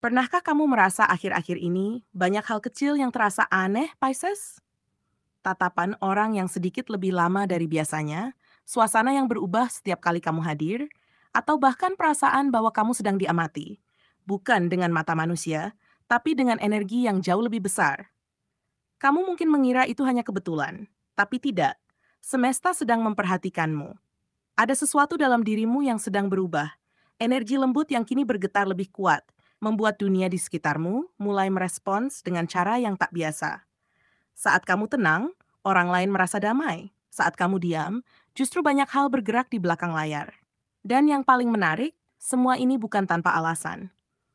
Pernahkah kamu merasa akhir-akhir ini banyak hal kecil yang terasa aneh, Pisces? Tatapan orang yang sedikit lebih lama dari biasanya, suasana yang berubah setiap kali kamu hadir, atau bahkan perasaan bahwa kamu sedang diamati, bukan dengan mata manusia, tapi dengan energi yang jauh lebih besar. Kamu mungkin mengira itu hanya kebetulan, tapi tidak. Semesta sedang memperhatikanmu. Ada sesuatu dalam dirimu yang sedang berubah. Energi lembut yang kini bergetar lebih kuat, membuat dunia di sekitarmu mulai merespons dengan cara yang tak biasa. Saat kamu tenang, orang lain merasa damai. Saat kamu diam, justru banyak hal bergerak di belakang layar. Dan yang paling menarik, semua ini bukan tanpa alasan.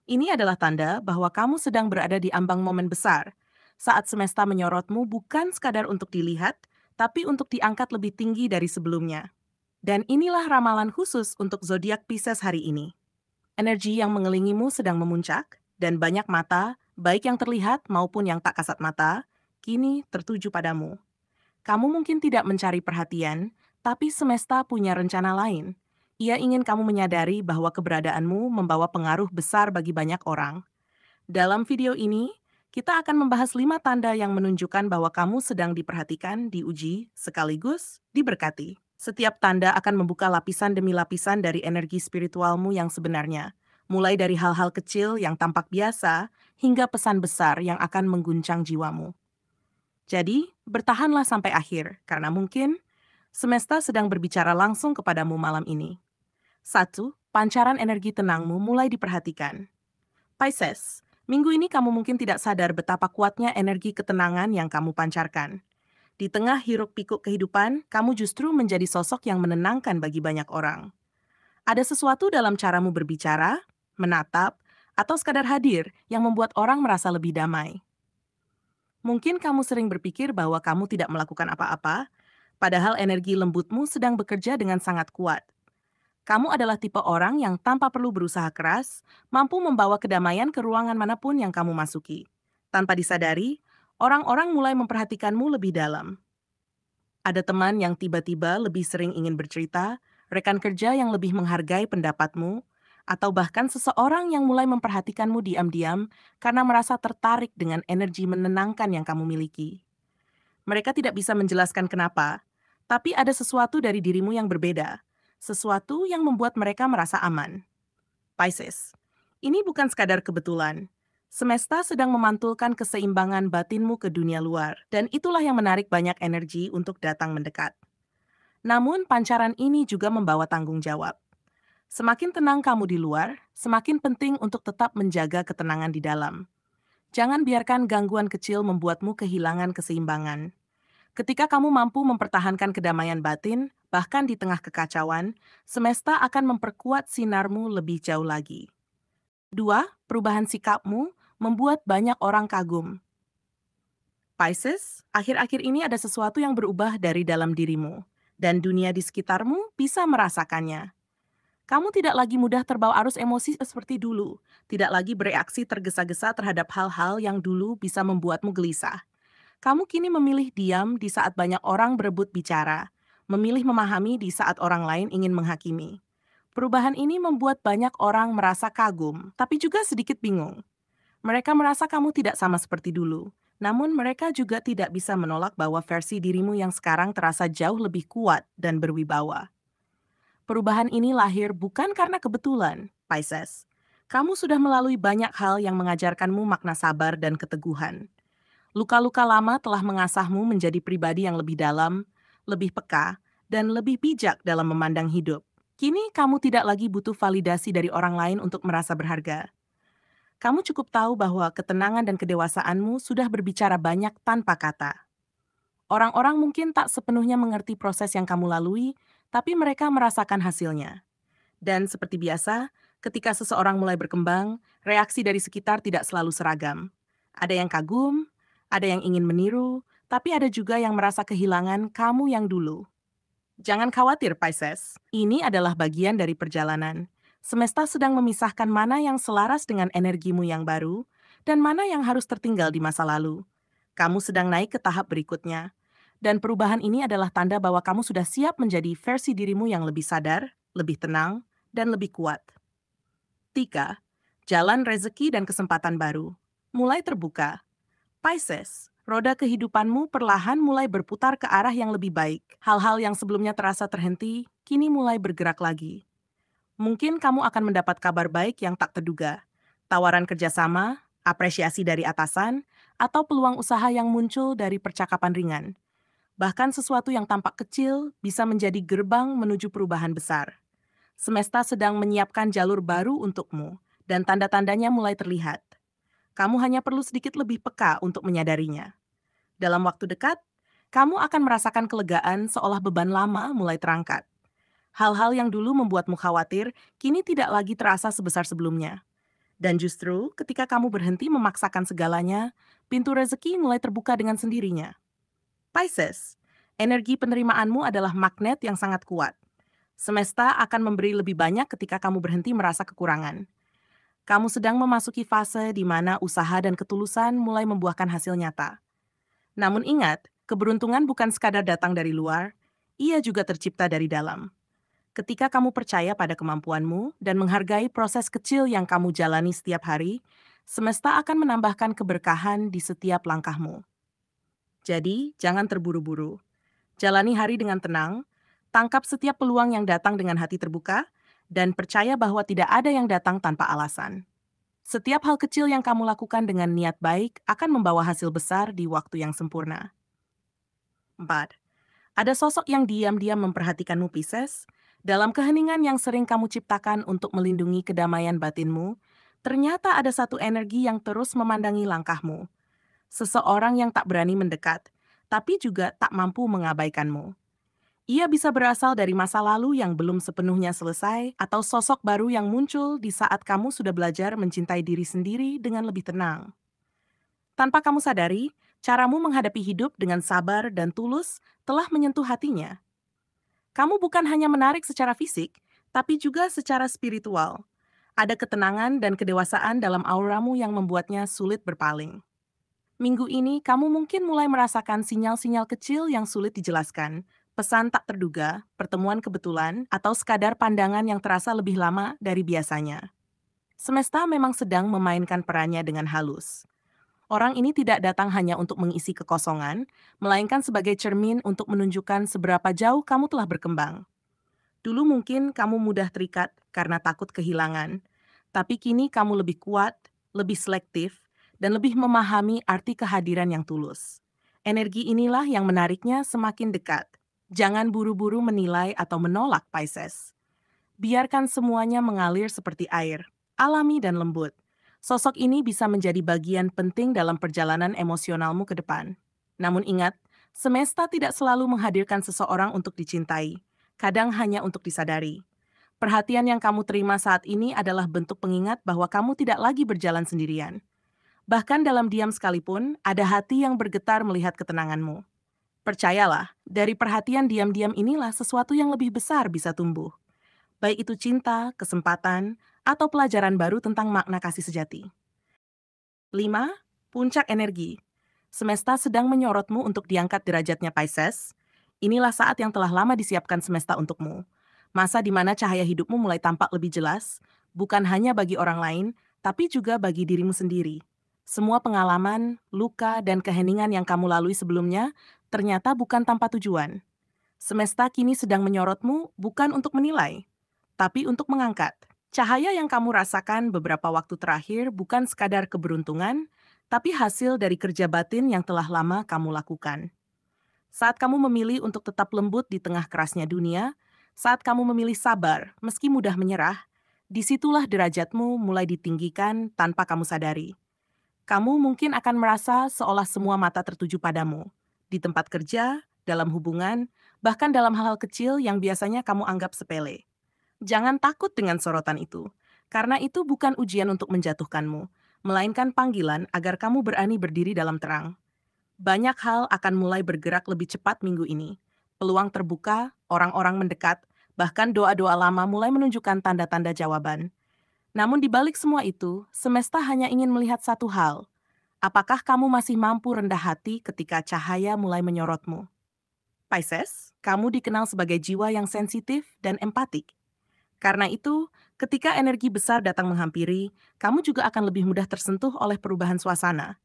Ini adalah tanda bahwa kamu sedang berada di ambang momen besar, saat semesta menyorotmu bukan sekadar untuk dilihat, tapi untuk diangkat lebih tinggi dari sebelumnya. Dan inilah ramalan khusus untuk zodiak Pisces hari ini. Energi yang mengelilingimu sedang memuncak, dan banyak mata, baik yang terlihat maupun yang tak kasat mata, kini tertuju padamu. Kamu mungkin tidak mencari perhatian, tapi semesta punya rencana lain. Ia ingin kamu menyadari bahwa keberadaanmu membawa pengaruh besar bagi banyak orang. Dalam video ini, kita akan membahas 5 tanda yang menunjukkan bahwa kamu sedang diperhatikan, diuji, sekaligus diberkati. Setiap tanda akan membuka lapisan demi lapisan dari energi spiritualmu yang sebenarnya, mulai dari hal-hal kecil yang tampak biasa hingga pesan besar yang akan mengguncang jiwamu. Jadi, bertahanlah sampai akhir, karena mungkin semesta sedang berbicara langsung kepadamu malam ini. 1. Pancaran energi tenangmu mulai diperhatikan. Pisces, minggu ini kamu mungkin tidak sadar betapa kuatnya energi ketenangan yang kamu pancarkan. Di tengah hiruk-pikuk kehidupan, kamu justru menjadi sosok yang menenangkan bagi banyak orang. Ada sesuatu dalam caramu berbicara, menatap, atau sekadar hadir yang membuat orang merasa lebih damai. Mungkin kamu sering berpikir bahwa kamu tidak melakukan apa-apa, padahal energi lembutmu sedang bekerja dengan sangat kuat. Kamu adalah tipe orang yang tanpa perlu berusaha keras, mampu membawa kedamaian ke ruangan manapun yang kamu masuki. Tanpa disadari, orang-orang mulai memperhatikanmu lebih dalam. Ada teman yang tiba-tiba lebih sering ingin bercerita, rekan kerja yang lebih menghargai pendapatmu, atau bahkan seseorang yang mulai memperhatikanmu diam-diam karena merasa tertarik dengan energi menenangkan yang kamu miliki. Mereka tidak bisa menjelaskan kenapa, tapi ada sesuatu dari dirimu yang berbeda, sesuatu yang membuat mereka merasa aman. Pisces, ini bukan sekadar kebetulan. Semesta sedang memantulkan keseimbangan batinmu ke dunia luar, dan itulah yang menarik banyak energi untuk datang mendekat. Namun, pancaran ini juga membawa tanggung jawab. Semakin tenang kamu di luar, semakin penting untuk tetap menjaga ketenangan di dalam. Jangan biarkan gangguan kecil membuatmu kehilangan keseimbangan. Ketika kamu mampu mempertahankan kedamaian batin, bahkan di tengah kekacauan, semesta akan memperkuat sinarmu lebih jauh lagi. 2. Perubahan sikapmu membuat banyak orang kagum. Pisces, akhir-akhir ini ada sesuatu yang berubah dari dalam dirimu, dan dunia di sekitarmu bisa merasakannya. Kamu tidak lagi mudah terbawa arus emosi seperti dulu, tidak lagi bereaksi tergesa-gesa terhadap hal-hal yang dulu bisa membuatmu gelisah. Kamu kini memilih diam di saat banyak orang berebut bicara, memilih memahami di saat orang lain ingin menghakimi. Perubahan ini membuat banyak orang merasa kagum, tapi juga sedikit bingung. Mereka merasa kamu tidak sama seperti dulu, namun mereka juga tidak bisa menolak bahwa versi dirimu yang sekarang terasa jauh lebih kuat dan berwibawa. Perubahan ini lahir bukan karena kebetulan, Pisces. Kamu sudah melalui banyak hal yang mengajarkanmu makna sabar dan keteguhan. Luka-luka lama telah mengasahmu menjadi pribadi yang lebih dalam, lebih peka, dan lebih bijak dalam memandang hidup. Kini kamu tidak lagi butuh validasi dari orang lain untuk merasa berharga. Kamu cukup tahu bahwa ketenangan dan kedewasaanmu sudah berbicara banyak tanpa kata. Orang-orang mungkin tak sepenuhnya mengerti proses yang kamu lalui, tapi mereka merasakan hasilnya. Dan seperti biasa, ketika seseorang mulai berkembang, reaksi dari sekitar tidak selalu seragam. Ada yang kagum, ada yang ingin meniru, tapi ada juga yang merasa kehilangan kamu yang dulu. Jangan khawatir, Pisces. Ini adalah bagian dari perjalanan. Semesta sedang memisahkan mana yang selaras dengan energimu yang baru dan mana yang harus tertinggal di masa lalu. Kamu sedang naik ke tahap berikutnya. Dan perubahan ini adalah tanda bahwa kamu sudah siap menjadi versi dirimu yang lebih sadar, lebih tenang, dan lebih kuat. 3. Jalan rezeki dan kesempatan baru mulai terbuka. Pisces, roda kehidupanmu perlahan mulai berputar ke arah yang lebih baik. Hal-hal yang sebelumnya terasa terhenti, kini mulai bergerak lagi. Mungkin kamu akan mendapat kabar baik yang tak terduga. Tawaran kerjasama, apresiasi dari atasan, atau peluang usaha yang muncul dari percakapan ringan. Bahkan sesuatu yang tampak kecil bisa menjadi gerbang menuju perubahan besar. Semesta sedang menyiapkan jalur baru untukmu, dan tanda-tandanya mulai terlihat. Kamu hanya perlu sedikit lebih peka untuk menyadarinya. Dalam waktu dekat, kamu akan merasakan kelegaan seolah beban lama mulai terangkat. Hal-hal yang dulu membuatmu khawatir, kini tidak lagi terasa sebesar sebelumnya. Dan justru ketika kamu berhenti memaksakan segalanya, pintu rezeki mulai terbuka dengan sendirinya. Pisces, energi penerimaanmu adalah magnet yang sangat kuat. Semesta akan memberi lebih banyak ketika kamu berhenti merasa kekurangan. Kamu sedang memasuki fase di mana usaha dan ketulusan mulai membuahkan hasil nyata. Namun ingat, keberuntungan bukan sekadar datang dari luar, ia juga tercipta dari dalam. Ketika kamu percaya pada kemampuanmu dan menghargai proses kecil yang kamu jalani setiap hari, semesta akan menambahkan keberkahan di setiap langkahmu. Jadi, jangan terburu-buru. Jalani hari dengan tenang, tangkap setiap peluang yang datang dengan hati terbuka, dan percaya bahwa tidak ada yang datang tanpa alasan. Setiap hal kecil yang kamu lakukan dengan niat baik akan membawa hasil besar di waktu yang sempurna. 4. Ada sosok yang diam-diam memperhatikanmu, Pisces. Dalam keheningan yang sering kamu ciptakan untuk melindungi kedamaian batinmu, ternyata ada satu energi yang terus memandangi langkahmu. Seseorang yang tak berani mendekat, tapi juga tak mampu mengabaikanmu. Ia bisa berasal dari masa lalu yang belum sepenuhnya selesai, atau sosok baru yang muncul di saat kamu sudah belajar mencintai diri sendiri dengan lebih tenang. Tanpa kamu sadari, caramu menghadapi hidup dengan sabar dan tulus telah menyentuh hatinya. Kamu bukan hanya menarik secara fisik, tapi juga secara spiritual. Ada ketenangan dan kedewasaan dalam auramu yang membuatnya sulit berpaling. Minggu ini, kamu mungkin mulai merasakan sinyal-sinyal kecil yang sulit dijelaskan, pesan tak terduga, pertemuan kebetulan, atau sekadar pandangan yang terasa lebih lama dari biasanya. Semesta memang sedang memainkan perannya dengan halus. Orang ini tidak datang hanya untuk mengisi kekosongan, melainkan sebagai cermin untuk menunjukkan seberapa jauh kamu telah berkembang. Dulu mungkin kamu mudah terikat karena takut kehilangan, tapi kini kamu lebih kuat, lebih selektif, dan lebih memahami arti kehadiran yang tulus. Energi inilah yang menariknya semakin dekat. Jangan buru-buru menilai atau menolak, Pisces. Biarkan semuanya mengalir seperti air, alami dan lembut. Sosok ini bisa menjadi bagian penting dalam perjalanan emosionalmu ke depan. Namun ingat, semesta tidak selalu menghadirkan seseorang untuk dicintai, kadang hanya untuk disadari. Perhatian yang kamu terima saat ini adalah bentuk pengingat bahwa kamu tidak lagi berjalan sendirian. Bahkan dalam diam sekalipun, ada hati yang bergetar melihat ketenanganmu. Percayalah, dari perhatian diam-diam inilah sesuatu yang lebih besar bisa tumbuh. Baik itu cinta, kesempatan, atau pelajaran baru tentang makna kasih sejati. 5. Puncak energi. Semesta sedang menyorotmu untuk diangkat derajatnya, Pisces. Inilah saat yang telah lama disiapkan semesta untukmu. Masa di mana cahaya hidupmu mulai tampak lebih jelas, bukan hanya bagi orang lain, tapi juga bagi dirimu sendiri. Semua pengalaman, luka, dan keheningan yang kamu lalui sebelumnya ternyata bukan tanpa tujuan. Semesta kini sedang menyorotmu bukan untuk menilai, tapi untuk mengangkat. Cahaya yang kamu rasakan beberapa waktu terakhir bukan sekadar keberuntungan, tapi hasil dari kerja batin yang telah lama kamu lakukan. Saat kamu memilih untuk tetap lembut di tengah kerasnya dunia, saat kamu memilih sabar meski mudah menyerah, disitulah derajatmu mulai ditinggikan tanpa kamu sadari. Kamu mungkin akan merasa seolah semua mata tertuju padamu, di tempat kerja, dalam hubungan, bahkan dalam hal-hal kecil yang biasanya kamu anggap sepele. Jangan takut dengan sorotan itu, karena itu bukan ujian untuk menjatuhkanmu, melainkan panggilan agar kamu berani berdiri dalam terang. Banyak hal akan mulai bergerak lebih cepat minggu ini. Peluang terbuka, orang-orang mendekat, bahkan doa-doa lama mulai menunjukkan tanda-tanda jawaban. Namun di balik semua itu, semesta hanya ingin melihat satu hal. Apakah kamu masih mampu rendah hati ketika cahaya mulai menyorotmu? Pisces, kamu dikenal sebagai jiwa yang sensitif dan empatik. Karena itu, Ketika energi besar datang menghampiri, kamu juga akan lebih mudah tersentuh oleh perubahan suasana.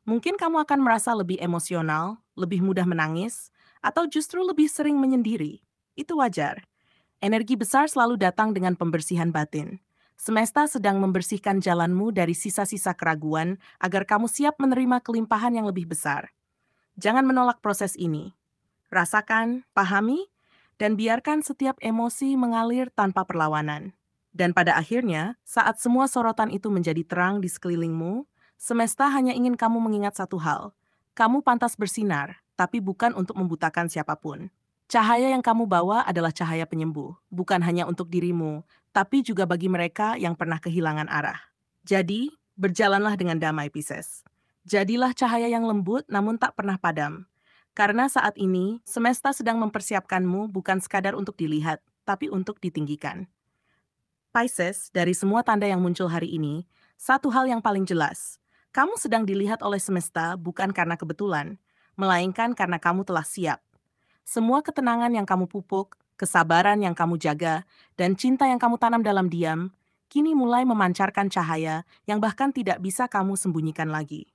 Mungkin kamu akan merasa lebih emosional, lebih mudah menangis, atau justru lebih sering menyendiri. Itu wajar. Energi besar selalu datang dengan pembersihan batin. Semesta sedang membersihkan jalanmu dari sisa-sisa keraguan agar kamu siap menerima kelimpahan yang lebih besar. Jangan menolak proses ini. Rasakan, pahami, dan biarkan setiap emosi mengalir tanpa perlawanan. Dan pada akhirnya, saat semua sorotan itu menjadi terang di sekelilingmu, semesta hanya ingin kamu mengingat satu hal. Kamu pantas bersinar, tapi bukan untuk membutakan siapapun. Cahaya yang kamu bawa adalah cahaya penyembuh, bukan hanya untuk dirimu, tapi juga bagi mereka yang pernah kehilangan arah. Jadi, berjalanlah dengan damai, Pisces. Jadilah cahaya yang lembut namun tak pernah padam. Karena saat ini, semesta sedang mempersiapkanmu bukan sekadar untuk dilihat, tapi untuk ditinggikan. Pisces, dari semua tanda yang muncul hari ini, satu hal yang paling jelas. Kamu sedang dilihat oleh semesta bukan karena kebetulan, melainkan karena kamu telah siap. Semua ketenangan yang kamu pupuk, kesabaran yang kamu jaga, dan cinta yang kamu tanam dalam diam, kini mulai memancarkan cahaya yang bahkan tidak bisa kamu sembunyikan lagi.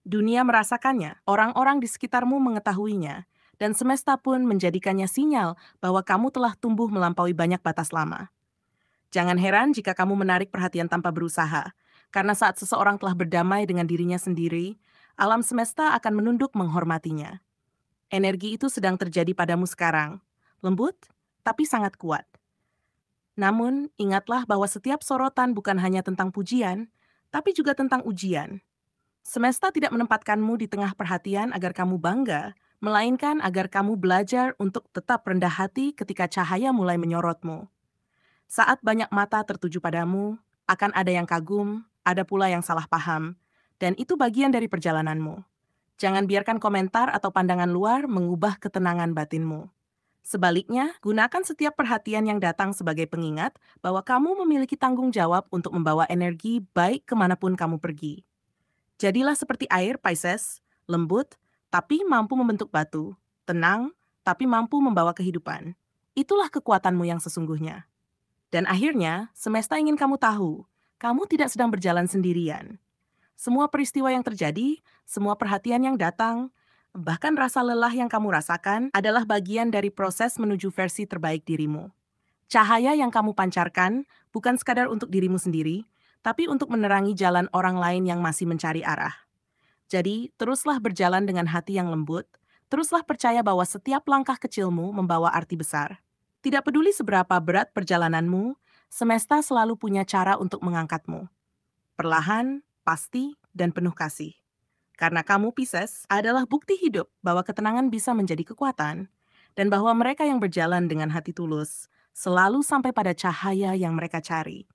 Dunia merasakannya, orang-orang di sekitarmu mengetahuinya, dan semesta pun menjadikannya sinyal bahwa kamu telah tumbuh melampaui banyak batas lama. Jangan heran jika kamu menarik perhatian tanpa berusaha, karena saat seseorang telah berdamai dengan dirinya sendiri, alam semesta akan menunduk menghormatinya. Energi itu sedang terjadi padamu sekarang, lembut tapi sangat kuat. Namun, ingatlah bahwa setiap sorotan bukan hanya tentang pujian, tapi juga tentang ujian. Semesta tidak menempatkanmu di tengah perhatian agar kamu bangga, melainkan agar kamu belajar untuk tetap rendah hati ketika cahaya mulai menyorotmu. Saat banyak mata tertuju padamu, akan ada yang kagum, ada pula yang salah paham, dan itu bagian dari perjalananmu. Jangan biarkan komentar atau pandangan luar mengubah ketenangan batinmu. Sebaliknya, gunakan setiap perhatian yang datang sebagai pengingat bahwa kamu memiliki tanggung jawab untuk membawa energi baik kemanapun kamu pergi. Jadilah seperti air, Pisces, lembut, tapi mampu membentuk batu, tenang, tapi mampu membawa kehidupan. Itulah kekuatanmu yang sesungguhnya. Dan akhirnya, semesta ingin kamu tahu, kamu tidak sedang berjalan sendirian. Semua peristiwa yang terjadi, semua perhatian yang datang, bahkan rasa lelah yang kamu rasakan adalah bagian dari proses menuju versi terbaik dirimu. Cahaya yang kamu pancarkan bukan sekadar untuk dirimu sendiri, tapi untuk menerangi jalan orang lain yang masih mencari arah. Jadi, teruslah berjalan dengan hati yang lembut, teruslah percaya bahwa setiap langkah kecilmu membawa arti besar. Tidak peduli seberapa berat perjalananmu, semesta selalu punya cara untuk mengangkatmu. Perlahan, pasti, dan penuh kasih. Karena kamu, Pisces, adalah bukti hidup bahwa ketenangan bisa menjadi kekuatan, dan bahwa mereka yang berjalan dengan hati tulus selalu sampai pada cahaya yang mereka cari.